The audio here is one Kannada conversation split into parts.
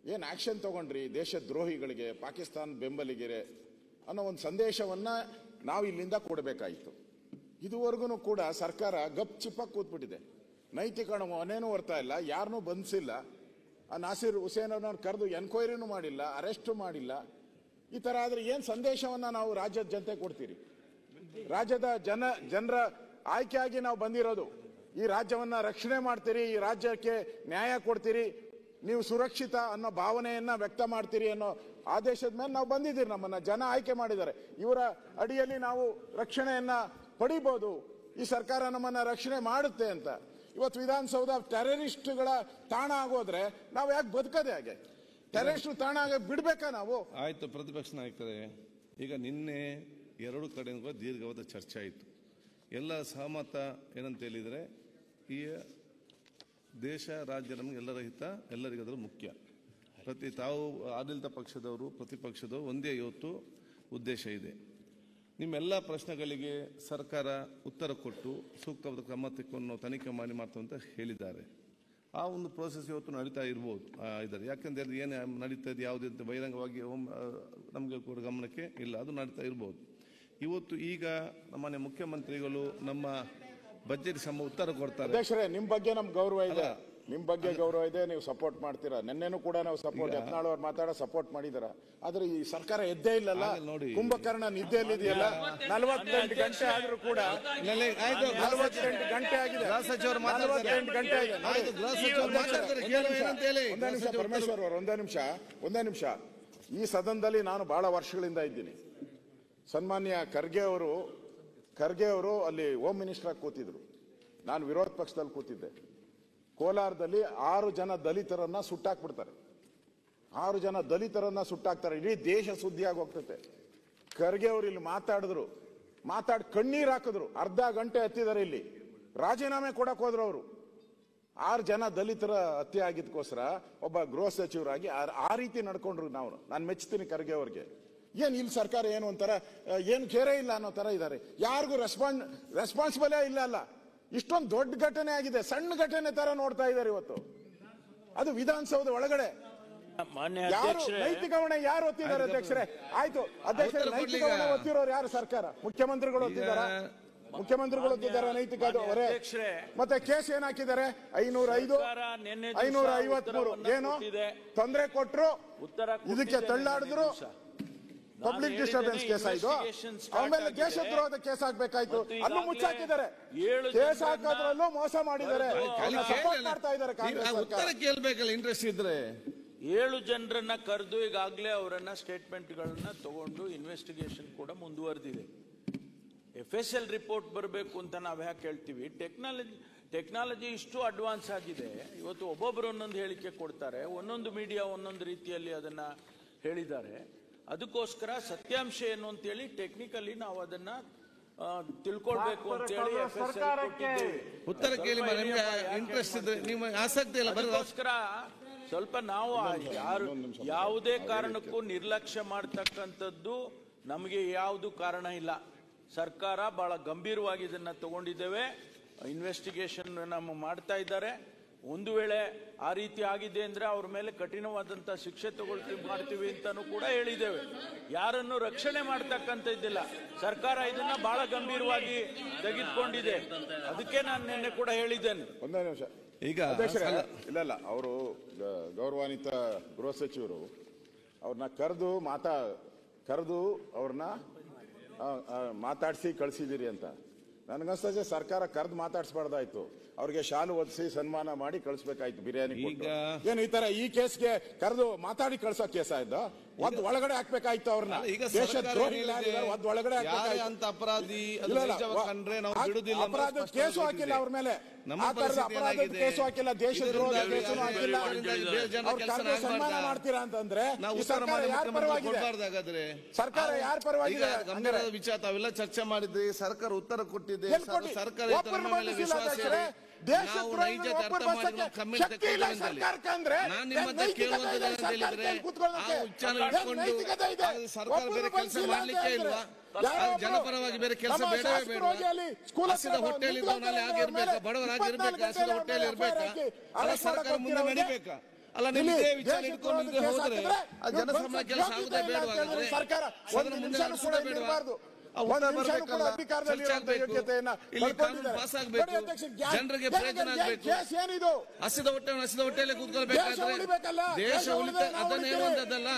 ಏನು ಆಕ್ಷನ್ ತಗೊಂಡ್ರಿ ದೇಶದ್ರೋಹಿಗಳಿಗೆ, ಪಾಕಿಸ್ತಾನ ಬೆಂಬಲಿಗರೆ ಅನ್ನೋ ಒಂದು ಸಂದೇಶವನ್ನ ನಾವು ಇಲ್ಲಿಂದ ಕೊಡಬೇಕಾಯಿತು. ಇದುವರೆಗೂ ಕೂಡ ಸರ್ಕಾರ ಗಪ್ ಚಿಪ್ಪಾಗಿ ಕೂತ್ಬಿಟ್ಟಿದೆ. ನೈತಿಕ ಹೊಣೆನೂ ಹೊರ್ತಾ ಇಲ್ಲ, ಯಾರನ್ನೂ ಬಂಧಿಸಿಲ್ಲ. ಆ ನಾಸೀರ್ ಹುಸೇನ್ ಅವ್ರನ್ನ ಕರೆದು ಎನ್ಕ್ವೈರಿನೂ ಮಾಡಿಲ್ಲ, ಅರೆಸ್ಟು ಮಾಡಿಲ್ಲ. ಈ ತರ ಆದ್ರೆ ಏನ್ ಸಂದೇಶವನ್ನ ನಾವು ರಾಜ್ಯದ ಜನತೆ ಕೊಡ್ತೀರಿ? ರಾಜ್ಯದ ಜನರ ಆಯ್ಕೆಯಾಗಿ ನಾವು ಬಂದಿರೋದು. ಈ ರಾಜ್ಯವನ್ನ ರಕ್ಷಣೆ ಮಾಡ್ತೀರಿ, ಈ ರಾಜ್ಯಕ್ಕೆ ನ್ಯಾಯ ಕೊಡ್ತೀರಿ, ನೀವು ಸುರಕ್ಷಿತ ಅನ್ನೋ ಭಾವನೆಯನ್ನ ವ್ಯಕ್ತ ಮಾಡ್ತೀರಿ ಅನ್ನೋ ಆದೇಶದ ಮೇಲೆ ನಾವು ಬಂದಿದ್ದೀರಿ. ನಮ್ಮನ್ನ ಜನ ಆಯ್ಕೆ ಮಾಡಿದ್ದಾರೆ. ಇವರ ಅಡಿಯಲ್ಲಿ ನಾವು ರಕ್ಷಣೆಯನ್ನ ಪಡಿಬಹುದು, ಈ ಸರ್ಕಾರ ನಮ್ಮನ್ನ ರಕ್ಷಣೆ ಮಾಡುತ್ತೆ ಅಂತ. ಇವತ್ತು ವಿಧಾನಸೌಧ ಟೆರರಿಸ್ಟ್ಗಳ ತಾಣ ಆಗೋದ್ರೆ ನಾವು ಯಾಕೆ ಬದುಕದೆ? ಹಾಗೆ ಟೆರರಿಸ್ಟ್ ತಾಣ ಆಗ ಬಿಡ್ಬೇಕಾ ನಾವು? ಆಯ್ತು, ಪ್ರತಿಪಕ್ಷ ನಾಯಕರೇ, ಈಗ ನಿನ್ನೆ ಎರಡು ಕಡೆ ದೀರ್ಘವಾದ ಚರ್ಚೆ ಆಯಿತು. ಎಲ್ಲ ಸಹಮತ ಏನಂತ ಹೇಳಿದರೆ, ಈ ದೇಶ ರಾಜ್ಯ ನಮಗೆ ಎಲ್ಲರ ಹಿತ, ಎಲ್ಲರಿಗೂ ಅದರ ಮುಖ್ಯ. ತಾವು ಆಡಳಿತ ಪಕ್ಷದವರು ಪ್ರತಿಪಕ್ಷದವರು ಒಂದೇ ಇವತ್ತು ಉದ್ದೇಶ ಇದೆ. ನಿಮ್ಮೆಲ್ಲ ಪ್ರಶ್ನೆಗಳಿಗೆ ಸರ್ಕಾರ ಉತ್ತರ ಕೊಟ್ಟು ಸೂಕ್ತವಾದ ಕ್ರಮ ತೆಗೆದುಕೊಂಡು ತನಿಖೆ ಮಾಡ್ತು ಅಂತ ಹೇಳಿದ್ದಾರೆ. ಆ ಒಂದು ಪ್ರೋಸೆಸ್ ಇವತ್ತು ನಡೀತಾ ಇರ್ಬೋದು ಇದ್ದಾರೆ. ಯಾಕಂದ್ರೆ ಏನು ನಡೀತಾ ಇದೆ ಯಾವುದೇ ಬಹಿರಂಗವಾಗಿ ನಮಗೆ ಕೂಡ ಗಮನಕ್ಕೆ ಇಲ್ಲ, ಅದು ನಡೀತಾ ಇರ್ಬೋದು. ಇವತ್ತು ಈಗ ನಮ್ಮನೆ ಮುಖ್ಯಮಂತ್ರಿಗಳು ನಮ್ಮ ಬಜೆಟ್ ಉತ್ತರ ಕೊಡ್ತಾರೆ. ಅಧ್ಯಕ್ಷರೇ, ನಿಮ್ ಬಗ್ಗೆ ನಮ್ಗೆ ಗೌರವ ಇದೆ, ನಿಮ್ ಬಗ್ಗೆ ಗೌರವ ಇದೆ, ನೀವು ಸಪೋರ್ಟ್ ಮಾಡ್ತೀರಾ. ನಿನ್ನೆನೂ ಕೂಡ ನಾವು ಸಪೋರ್ಟ್, ಯತ್ನಾಳ್ ಅವ್ರು ಮಾತಾಡೋ ಸಪೋರ್ಟ್ ಮಾಡಿದಾರ. ಆದ್ರೆ ಈ ಸರ್ಕಾರ ಎದ್ದೇ ಇಲ್ಲಲ್ಲ, ಕುಂಭಕರ್ಣ ನಿದ್ದೆಯಲ್ಲಿದೆಯಲ್ಲ. 48 ಗಂಟೆ ಆದ್ರೂ ಕೂಡ 48 ಗಂಟೆ ಆಗಿದೆ. 48 ಗಂಟೆ ಆಗಿದೆ. ಪರಮೇಶ್ವರ್ ಅವರು ಒಂದೇ ನಿಮಿಷ. ಈ ಸದನದಲ್ಲಿ ನಾನು ಬಹಳ ವರ್ಷಗಳಿಂದ ಇದ್ದೀನಿ. ಸನ್ಮಾನ್ಯ ಖರ್ಗೆ ಅವರು ಅಲ್ಲಿ ಹೋಮ್ ಮಿನಿಸ್ಟರ್ ಆಗಿ ಕೂತಿದ್ರು, ನಾನು ವಿರೋಧ ಪಕ್ಷದಲ್ಲಿ ಕೂತಿದ್ದೆ. ಕೋಲಾರದಲ್ಲಿ 6 ಜನ ದಲಿತರನ್ನ ಸುಟ್ಟಾಕ್ಬಿಡ್ತಾರೆ. 6 ಜನ ದಲಿತರನ್ನ ಸುಟ್ಟಾಕ್ತಾರೆ. ಇಡೀ ದೇಶ ಸುದ್ದಿಯಾಗಿ ಹೋಗ್ತತೆ. ಖರ್ಗೆ ಅವರು ಇಲ್ಲಿ ಮಾತಾಡಿ ಕಣ್ಣೀರ್ ಹಾಕಿದ್ರು. ಅರ್ಧ ಗಂಟೆ ಹತ್ತಿದ್ದಾರೆ. ಇಲ್ಲಿ ರಾಜೀನಾಮೆ ಕೊಡಕ್ ಹೋದ್ರು ಅವರು. 6 ಜನ ದಲಿತರ ಹತ್ಯೆ ಆಗಿದ್ದಕ್ಕೋಸ್ಕರ ಒಬ್ಬ ಗೃಹ ಸಚಿವರಾಗಿ ಆ ರೀತಿ ನಡ್ಕೊಂಡ್ರು. ನಾನು ಮೆಚ್ಚುತ್ತೀನಿ ಖರ್ಗೆ ಅವ್ರಿಗೆ. ಏನ್ ಇಲ್ಲಿ ಸರ್ಕಾರ ಏನು ಒಂಥರ ಏನು ಕೇರೇ ಇಲ್ಲ ಅನ್ನೋ ತರ ಇದ್ದಾರೆ. ಯಾರಿಗೂ ರೆಸ್ಪಾನ್ಸಿಬಲೇ ಇಲ್ಲ. ಇಷ್ಟೊಂದು ದೊಡ್ಡ ಘಟನೆ ಆಗಿದೆ, ಸಣ್ಣ ಘಟನೆ ತರ ನೋಡ್ತಾ ಇದ್ದಾರೆ ಇವತ್ತು. ಅದು ವಿಧಾನಸೌಧ ಒಳಗಡೆ. ಯಾರು ನೈತಿಕ ಹೊಣೆ ಯಾರು ಒತ್ತಿದ್ದಾರೆ ಅಧ್ಯಕ್ಷರೇ? ಆಯ್ತು ಅಧ್ಯಕ್ಷರೇ, ನೈತಿಕ ಹೊಣೆ ಒತ್ತಿರೋರು ಯಾರು? ಸರ್ಕಾರ, ಮುಖ್ಯಮಂತ್ರಿಗಳು ಒತ್ತಿದಾರ? ಮುಖ್ಯಮಂತ್ರಿಗಳು ಒತ್ತಿದ್ದಾರೆ ನೈತಿಕ ಹೊರೆ. ಮತ್ತೆ ಕೇಸ್ ಏನ್ ಹಾಕಿದ್ದಾರೆ? 505, 553 ಏನು ತೊಂದರೆ ಕೊಟ್ರು, ಇದಕ್ಕೆ ತಳ್ಳಾಡಿದ್ರು. ಪಬ್ಲಿಕ್ ಡಿಸ್ಟರ್ಬೆನ್ಸ್ ಕೇಸ್ ಆಯ್ತು. ಆಮೇಲೆ ದೇಶದ್ರೋಹದ ಕೇಸ್ ಹಾಕ್ಬೇಕಾಯ್ತು, ಅಲ್ಲೂ ಮುಚ್ಚಾಕಿದ್ದಾರೆ. ಕೇಸ್ ಹಾಕೋದ್ರಲ್ಲೂ ಮೋಸ ಮಾಡಿದ್ದಾರೆ. ಮಾಡ್ತಾ ಇದ್ದಾರೆ ಕಾಂಗ್ರೆಸ್ ಸರ್ಕಾರ. ಕೇಳಬೇಕಲ್ಲ, ಇಂಟ್ರೆಸ್ಟ್ ಇದ್ರೆ. 7 ಜನರನ್ನ ಕರೆದು ಈಗಾಗಲೇ ಅವರನ್ನ ಸ್ಟೇಟ್ಮೆಂಟ್ಗಳನ್ನ ತಗೊಂಡು ಇನ್ವೆಸ್ಟಿಗೇಷನ್ ಕೂಡ ಮುಂದುವರೆದಿದೆ. FSL ರಿಪೋರ್ಟ್ ಬರಬೇಕು ಅಂತ ನಾವು ಯಾಕೆ ಹೇಳ್ತೀವಿ? ಟೆಕ್ನಾಲಜಿ ಇಷ್ಟು ಅಡ್ವಾನ್ಸ್ ಆಗಿದೆ. ಇವತ್ತು ಒಬ್ಬೊಬ್ಬರು ಒಂದೊಂದು ಹೇಳಿಕೆ ಕೊಡ್ತಾರೆ, ಒಂದೊಂದು ಮೀಡಿಯಾ ಒಂದೊಂದು ರೀತಿಯಲ್ಲಿ ಅದನ್ನ ಹೇಳಿದ್ದಾರೆ. ಅದಕ್ಕೋಸ್ಕರ ಸತ್ಯಾಂಶ ಏನು ಅಂತೇಳಿ ಟೆಕ್ನಿಕಲಿ ನಾವು ಅದನ್ನ ತಿಳ್ಕೊಳ್ಬೇಕು ಅಂತ ಹೇಳಿ ಉತ್ತರ ಕೇಳಿ. ಇಂಟ್ರೆಸ್ಟ್ ಇದ್ರೆ ನಿಮ್ಮ ಆಸಕ್ತಿ ಇಲ್ಲ, ಅದಕ್ಕೋಸ್ಕರ ಸ್ವಲ್ಪ ನಾವು ಯಾವುದೇ ಕಾರಣಕ್ಕೂ ನಿರ್ಲಕ್ಷ್ಯ ಮಾಡ್ತಕ್ಕಂಥದ್ದು ನಮಗೆ ಯಾವುದು ಕಾರಣ ಇಲ್ಲ. ಸರ್ಕಾರ ಬಹಳ ಗಂಭೀರವಾಗಿ ಇದನ್ನ ತಗೊಂಡಿದ್ದೇವೆ. ಇನ್ವೆಸ್ಟಿಗೇಷನ್ ನಮ್ಮ ಮಾಡ್ತಾ ಇದ್ದಾರೆ. ಒಂದು ವೇಳೆ ಆ ರೀತಿ ಆಗಿದೆ ಅಂದ್ರೆ ಅವ್ರ ಮೇಲೆ ಕಠಿಣವಾದಂತ ಶಿಕ್ಷೆ ಮಾಡ್ತೀವಿ ಅಂತಾನು ಕೂಡ ಹೇಳಿದ್ದೇವೆ. ಯಾರನ್ನು ರಕ್ಷಣೆ ಮಾಡ್ತಕ್ಕಂಥದ್ದಿಲ್ಲ. ಸರ್ಕಾರ ಇದನ್ನ ಬಹಳ ಗಂಭೀರವಾಗಿ ತೆಗೆದುಕೊಂಡಿದೆ. ಅದಕ್ಕೆ ನಾನು ನಿನ್ನೆ ಕೂಡ ಹೇಳಿದ್ದೇನೆ. ಒಂದೇ ನಿಮಿಷ. ಈಗ ಇಲ್ಲ ಅವರು ಗೌರವಾನ್ವಿತ ಗೃಹ ಸಚಿವರು ಅವ್ರನ್ನ ಕರೆದು ಅವ್ರನ್ನ ಮಾತಾಡಿಸಿ ಕಳಿಸಿದಿರಿ ಅಂತ ನನಗನ್ಸ್ತದೆ. ಸರ್ಕಾರ ಕರೆದು ಮಾತಾಡಿಸಬಾರ್ದಾಯ್ತು, ಅವ್ರಿಗೆ ಶಾಲು ಒದಿಸಿ ಸನ್ಮಾನ ಮಾಡಿ ಕಳಿಸ್ಬೇಕಾಯ್ತು, ಬಿರಿಯಾನಿ ಕೊಟ್ಟು. ಏನು ಈ ತರ ಈ ಕೇಸ್ಗೆ ಕರೆದು ಮಾತಾಡಿ ಕಳ್ಸೋ ಕೇಸ್ ಆಯ್ತು? ಒಳಗಡೆ ಹಾಕ್ಬೇಕಾಯ್ತು ಅವ್ರನ್ನ. ಒಳಗಡೆ ಅಪರಾಧ ಕೇಸು ಹಾಕಿಲ್ಲ ಅವ್ರ ಮೇಲೆ, ಅಪರಾಧದ ಕೇಸು ಹಾಕಿಲ್ಲ, ದೇಶದ್ರೋಹ ಕೇಸು ಹಾಕಿಲ್ಲ. ಸನ್ಮಾನ ಮಾಡ್ತೀರಾ ಅಂತಂದ್ರೆ ಸರ್ಕಾರ ಯಾರ ಪರವಾಗಿದೆ? ಸರ್ಕಾರ ಯಾರ ಪರವಾಗಿದೆ? ವಿಚಾರ ತಾವೆಲ್ಲ ಚರ್ಚೆ ಮಾಡಿದ್ರಿ, ಸರ್ಕಾರ ಉತ್ತರ ಕೊಟ್ಟಿದೆ. ಸರ್ಕಾರ ಬೇರೆ ಕೆಲಸ ಮಾಡ್ಲಿಕ್ಕೆ ಇಲ್ವಾ? ಜನಪರವಾಗಿ ಬೇರೆ ಕೆಲಸ ಬೇಡವೇ ಬೇಡ? ಹಸಿದ ಹೊಟ್ಟೆಯಲ್ಲಿ ಆಗಿರ್ಬೇಕಾ? ಬಡವರಾಗಿರ್ಬೇಕಾ? ಹಸಿದ ಹೊಟ್ಟೆಯಲ್ಲಿ ಇರ್ಬೇಕಾ? ಸರ್ಕಾರ ಮುಂದೆ ನಡಿಬೇಕಾ? ಅಲ್ಲ ನೀವು ಇದೇ ವಿಚಾರ ಇಟ್ಕೊಂಡು ಇಲ್ಲದೆ ಹೋದ್ರೆ ಆ ಜನಸಾಮಾನ್ಯ ಕೆಲಸ ಆಗುದೇ ಬೇಡವಾಗುತ್ತೆ. ಸರ್ಕಾರ ಸದನ ಮುಂದೆ ನಡೆಸೋದೇ ಬೇಡವಾ? ಪಾಸ್ ಆಗಬೇಕು, ಜನರಿಗೆ ಪ್ರಯೋಜನ ಆಗಬೇಕು. ಹಸಿದ ಹೊಟ್ಟೆಯಲ್ಲಿ ಕೂತ್ಕೊಳ್ಬೇಕಾದ್ರೆ ದೇಶ ಉಳಿತ ಅದನ್ನ ಹೇಳುವಂತದ್ದಲ್ಲ.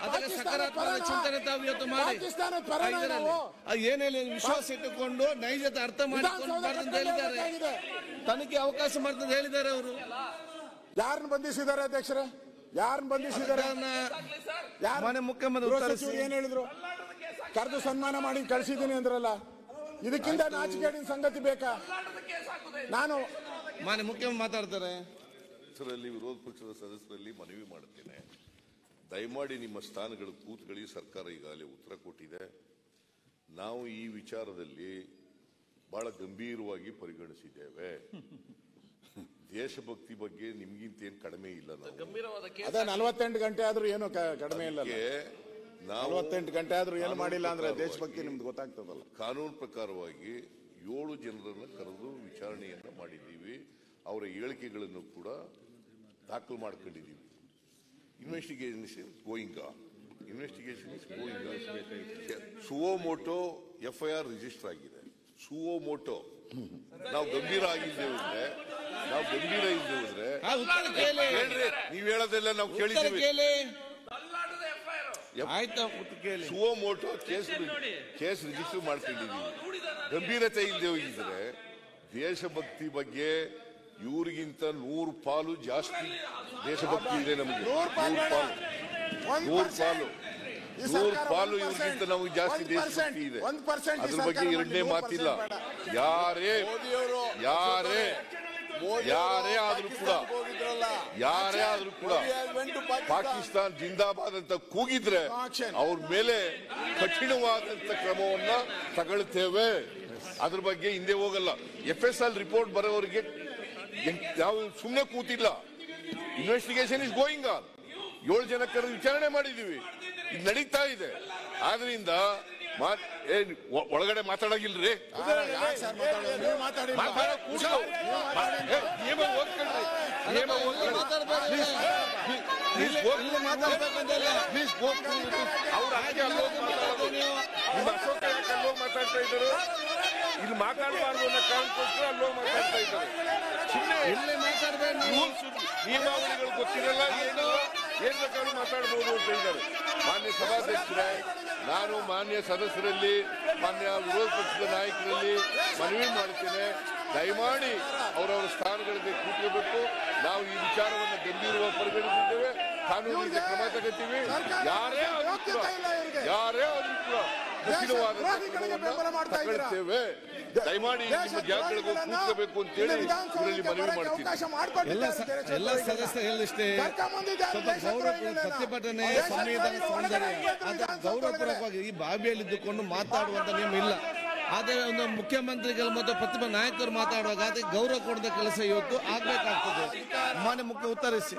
ಅದಕ್ಕೆ ಸಕಾರಾತ್ಮಕ ಚಿಂತನೆ ತಾವು ಇವತ್ತು ಮಾಡಿ ಏನೇನು ವಿಶ್ವಾಸ ಇಟ್ಟುಕೊಂಡು ನೈಜತೆ ಅರ್ಥ ಮಾಡಿಕೊಂಡು ಅಂತ ಹೇಳಿದ್ದಾರೆ. ತನಿಖೆ ಅವಕಾಶ ಮಾಡ್ತಂತ ಹೇಳಿದ್ದಾರೆ ಅವರು. ಯಾರನ್ನು ಬಂಧಿಸಿದ್ದಾರೆ ಅಧ್ಯಕ್ಷರೇ? ಯಾರನ್ನು ಬಂಧಿಸಿದ್ದಾರೆ? ಮಾನ್ಯ ಮುಖ್ಯಮಂತ್ರಿ ಏನ್ ಹೇಳಿದ್ರು? ಕರೆದು ಸನ್ಮಾನ ಮಾಡಿ ಕಳಿಸಿದ್ದೀನಿ ಅಂದ್ರಲ್ಲ, ಇದಕ್ಕಿಂತ ನಾಚಿಕೆಡಿನ ಸಂಗತಿ ಬೇಕಾ? ನಾನು ಮಾನ್ಯ ಮುಖ್ಯಮಂತ್ರಿ ಮಾತಾಡ್ತಾರೆ. ವಿರೋಧ ಪಕ್ಷದ ಸದಸ್ಯರಲ್ಲಿ ಮನವಿ ಮಾಡುತ್ತೇನೆ, ದಯಮಾಡಿ ನಿಮ್ಮ ಸ್ಥಾನಗಳು ಕೂತ್ಕೊಳ್ಳಿ. ಸರ್ಕಾರ ಈಗಾಗಲೇ ಉತ್ತರ ಕೊಟ್ಟಿದೆ. ನಾವು ಈ ವಿಚಾರದಲ್ಲಿ ಬಹಳ ಗಂಭೀರವಾಗಿ ಪರಿಗಣಿಸಿದ್ದೇವೆ. ದೇಶಭಕ್ತಿ ಬಗ್ಗೆ ನಿಮ್ಗಿಂತ ಏನು ಕಡಿಮೆ ಇಲ್ಲ. ನಾವು ಅದೇ 48 ಗಂಟೆ ಆದ್ರೂ ಏನು ಕಡಿಮೆ ಇಲ್ಲ. 48 ಗಂಟೆ ಆದ್ರೂ ಏನು ಮಾಡಿಲ್ಲ ಅಂದ್ರೆ ದೇಶಭಕ್ತಿ ನಿಮ್ದು ಗೊತ್ತಾಗ್ತದಲ್ಲ. ಕಾನೂನು ಪ್ರಕಾರವಾಗಿ 7 ಜನರನ್ನು ಕರೆದು ವಿಚಾರಣೆಯನ್ನ ಮಾಡಿದ್ದೀವಿ. ಅವರ ಹೇಳಿಕೆಗಳನ್ನು ಕೂಡ ದಾಖಲು ಮಾಡ್ಕೊಂಡಿದ್ದೀವಿ. Investigation is going on. Suo motu FIR register ಆಗಿದೆ. ಸುವೋಮೋಟೋ ನಾವು ಗಂಭೀರ ಆಗಿದ್ದೇವೆ ಅಂದ್ರೆ ನೀವ್ ಹೇಳೋದೆಲ್ಲ ನಾವು ಕೇಳಿದ್ದೀವಿ. ಸುವೋಮೋಟೋ ಕೇಸ್ ರಿಜಿಸ್ಟರ್ ಮಾಡ್ಕೊಂಡಿದ್ದೀವಿ. ಗಂಭೀರತೆ ಇಲ್ಲದೆ ಹೋಗಿದ್ರೆ ದೇಶಭಕ್ತಿ ಬಗ್ಗೆ ಇವ್ರಿಗಿಂತ 100 ಪಾಲು ಜಾಸ್ತಿ ದೇಶಭಕ್ತಿ ಇದೆ ನಮಗೆ. 100 ಪಾಲು ಇವ್ರಿಗಿಂತ ನಮಗೆ ಜಾಸ್ತಿ ದೇಶಭಕ್ತಿ ಇದೆ. ಅದ್ರ ಬಗ್ಗೆ ಎರಡನೇ ಮಾತಿಲ್ಲ. ಯಾರೇ ಆದ್ರೂ ಕೂಡ ಪಾಕಿಸ್ತಾನ್ ಜಿಂದಾಬಾದ್ ಅಂತ ಕೂಗಿದ್ರೆ ಅವ್ರ ಮೇಲೆ ಕಠಿಣವಾದಂತ ಕ್ರಮವನ್ನ ತಗೊಳ್ತೇವೆ. ಅದ್ರ ಬಗ್ಗೆ ಹಿಂದೆ ಹೋಗಲ್ಲ. FSL ರಿಪೋರ್ಟ್ ಬರೋವರಿಗೆ ನಾವು ಸುಮ್ಮನೆ ಕೂತಿಲ್ಲ. Investigation is going on. 7 ಜನ ಕರೆದು ವಿಚಾರಣೆ ಮಾಡಿದೀವಿ. ಇದು ನಡೀತಾ ಇದೆ. ಆದ್ರಿಂದ ಒಳಗಡೆ ಮಾತಾಡಂಗಿಲ್ರಿ. ಮಾತಾಡ್ತಾ ಇದ್ದಾರೆ. ಇಲ್ಲಿ ಮಾತಾಡಬಾರ್ದು ಅನ್ನೋ ಕಾರಣಕ್ಕೋಸ್ಕರ ಅಲ್ಲೋ ಮಾತಾಡ್ತಾ ಇದ್ದಾರೆ. ನಿಯಮಾವಳಿಗಳು ಗೊತ್ತಿರಲ್ಲ, ಏನ್ ಬೇಕಾದ್ರೂ ಮಾತಾಡಬಹುದು ಅಂತ ಇದ್ದಾರೆ. ಮಾನ್ಯ ಸಭಾಧ್ಯಕ್ಷರೇ, ನಾನು ಮಾನ್ಯ ಸದಸ್ಯರಲ್ಲಿ, ಮಾನ್ಯ ವಿರೋಧ ಪಕ್ಷದ ನಾಯಕರಲ್ಲಿ ಮನವಿ ಮಾಡುತ್ತೇನೆ, ದಯಮಾಡಿ ಅವರವರ ಸ್ಥಾನಗಳಿಗೆ ಕೂತ್ಕೋಬೇಕು. ನಾವು ಈ ವಿಚಾರವನ್ನು ಗಂಭೀರವಾಗಿ ಪರಿಗಣಿಸಿದ್ದೇವೆ. ಕಾನೂನಿಗೆ ಕ್ರಮ ತಗೋತೀವಿ. ಯಾರೇ ಆದ್ರೂ ಕೂಡ ಕಠಿಣವಾದ ತಗೊಳ್ತೇವೆ. ದಯಮಾಡಿ ನಿಮ್ಮ ಜಾಗಗಳಿಗೆ ಕೂತ್ಕೋಬೇಕು ಅಂತೇಳಿ ಇವರಲ್ಲಿ ಮನವಿ ಮಾಡ್ತೀನಿ. ಎಲ್ಲ ಸದಸ್ಯರು ಹೇಳಿಷ್ಟೇ ಪ್ರತಿಭಟನೆ ಸಂವಿಧಾನ ಸೌಂದರ್ಯ ಅಂತ ಗೌರವಪೂರ್ವಕವಾಗಿ ಈ ಬಾವಿಯಲ್ಲಿದ್ದುಕೊಂಡು ಮಾತಾಡುವಂತ ನಿಯಮ ಇಲ್ಲ. ಆದರೆ ಒಂದು ಮುಖ್ಯಮಂತ್ರಿಗಳು ಮತ್ತು ಪ್ರತಿಭಾ ನಾಯಕರು ಮಾತಾಡುವಾಗ ಅದಕ್ಕೆ ಗೌರವ ಕೊಡದ ಕೆಲಸ ಇವತ್ತು ಆಗ್ಬೇಕಾಗ್ತದೆ. ಮಾನ್ಯ ಮುಖ್ಯ ಉತ್ತರಿಸಿ.